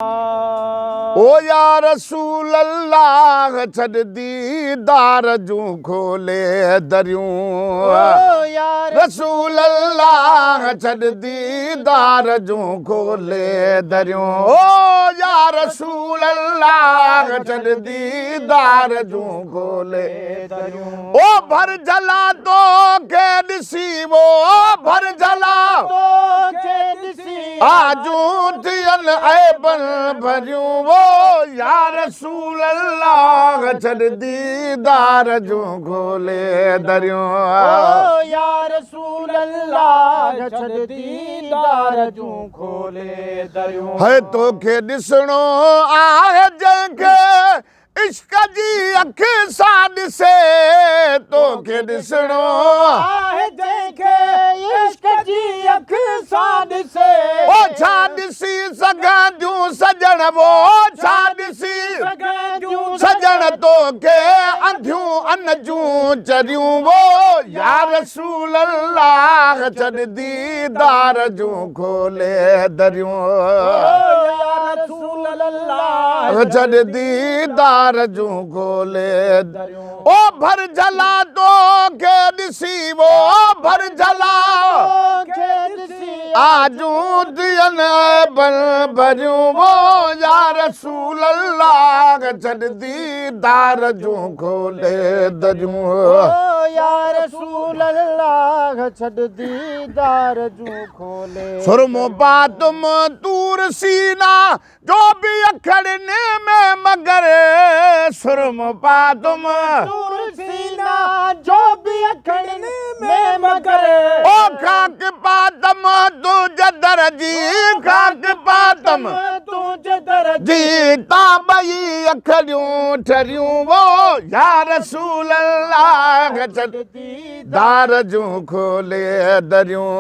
ओ या रसूल अल्लाह छॾ दीदार जूं खोले दरियूं। रसूल अल्लाह छॾ दीदार जूं खोले दरियूं। ओ या रसूल अल्लाह छॾ दीदार जूं खोले दरियूं। ओ भर जला तो के ॾिसी वो भर जला आजूं थियन ऐबन भरियूं। वो या रसूल अल्लाह छॾ दीदार जूं खोले दरियूं। या रसूल अल्लाह छॾ दीदार जूं खोले दरियूं। है तोखे ॾिसणो आहे जंहिंखे इश्क जी अख सां ॾिसे। तोखे ॾिसणो आहे जंहिंखे इश्क जी अख सां ॾिसे। ओ छा ॾिसी सघंदियूं सजण वो छा ॾिसी सजण तोखे अंधियूं अन जूं चरियूं। वो या रसूल अल्लाह छॾ दीदार जूं खोले दरियूं। या रसूल अल्लाह छॾ दीदार जूं खोले दरियूं। ओ भर जला तो के ॾिसी वो भर जला आजूं दियन बन भरियूं। वो या रसूल अल्लाह छॾ दीदार जूं खोले दरियूं। या रसूल अल्लाह छॾ दीदार जूं खोले। सुरमो पातुम तूर सीना जो भी अखड़ने में मगर। सुरमो पातुम तूर सीना जो भी अखड़ने में मगर। ओ खाक पातम तुझ दरजी खाक पातम तुझ दरजी जी ताबई अखड़ियूं ठरियूं। वो या रसूल अल्लाह छॾ दीदार जूं खोले दरियूं।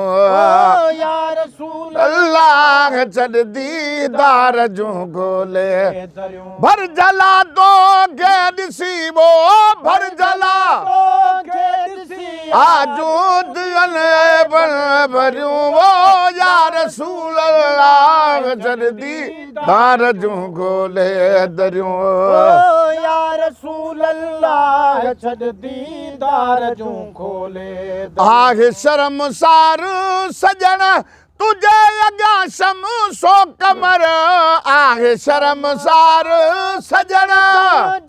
या रसूल अल्लाह छॾ दीदार जूं खोले दरियूं। भर जला तो के ॾिसी वो भर जला आजूं दियन बन भरियूं। वो या रसूल अल्लाह छॾ दीदार जूं खोले दरियूं। या रसूल अल्लाह छॾ दीदार जूं खोले दरियूं। आहे शर्मसार सजण तुझे अॻियां शमसो कमर। आहे शर्मसार सजण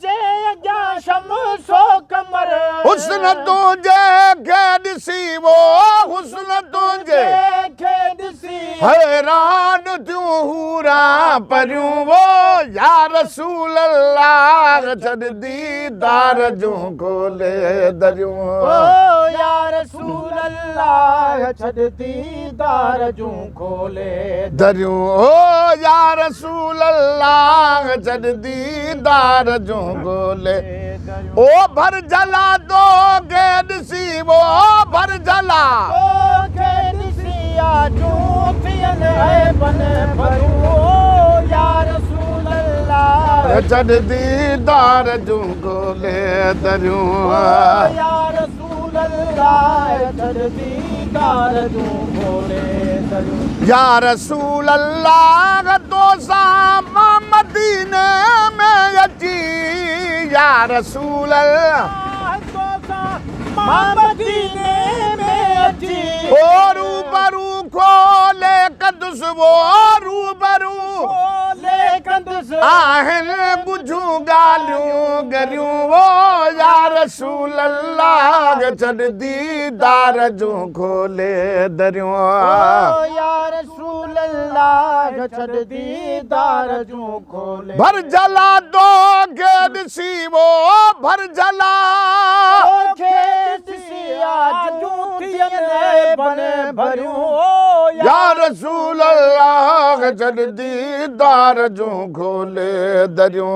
जे अॻियां शमसो कमर। हुस्न तुझे खे ॾिसी वो हुस्न तुझे खे ॾिसी हैरान थियूं हूरा परियूं। वो या रसूल अल्लाह छॾ दीदार जूं खोले दरियूं। या रसूल अल्लाह छॾ दीदार जूं खोले दरियूं। ओ या रसूल अल्लाह छॾ दीदार जूं खोले। ओ भर जला तो के ॾिसी वो भर जला खे ॾिसी आजूं थियन ऐबन भरियूं। या रसूल अल्लाह छॾ दीदार जूं खोले दरियूं। या रसूल अल्लाह छॾ दीदार जूं खोले दरियूं। या रसूल अल्लाह तो सां मां मदीने में अची। या रसूल अल्लाह तो सां मां मदीने में अची। ओ रूबरू खोले कंदुस वो रूबरू खोले कंदुस आहिनि ॿुझूं ॻाल्हियूं गरियूं। वो या रसूल अल्लाह छॾ दीदार जूं खोले दरियूं। या रसूल अल्लाह छॾ दीदार जूं खोले। भर जला तो के ॾिसी वो भर जला खे ॾिसी आजूं थियन ऐबन भरियूं। या रसूल अल्लाह छॾ दीदार जूं खोले दरियूं।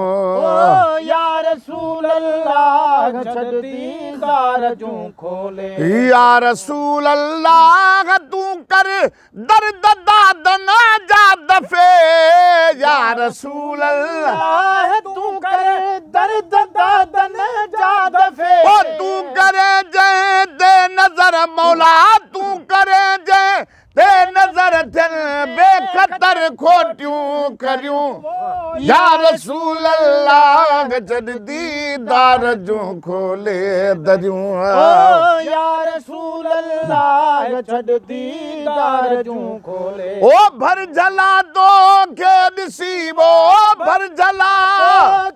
या रसूल अल्लाह छॾ दीदार जूं खोले। या रसूल अल्लाह तूं कर दर्द दादन जा दफ़े। या रसूल अल्लाह तूं कर दर्द दादन जा दफ़े। ओ तूं करे जंहिं ते नज़र मौला तूं करे जंहिं ते नज़र थियनि बेख़तर खोटियूं करियूं या रसूल अल्लाह जॾहिं दीदार जूं खोले दरियूं ओ या रसूल अल्लाह छॾ दीदार जूं खोले ओ भर जला तो के ॾिसी वो भर जला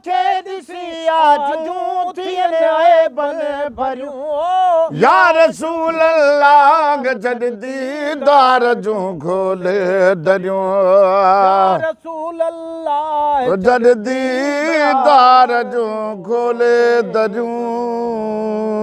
खे ॾिसी आज जूं थियनि ऐबन भरियूं या रसूल अल्लाह जॾहिं दीदार जूं खोले दरियूं रसूल अल्लाह जॾहिं दीदार जूं खोले दरियूं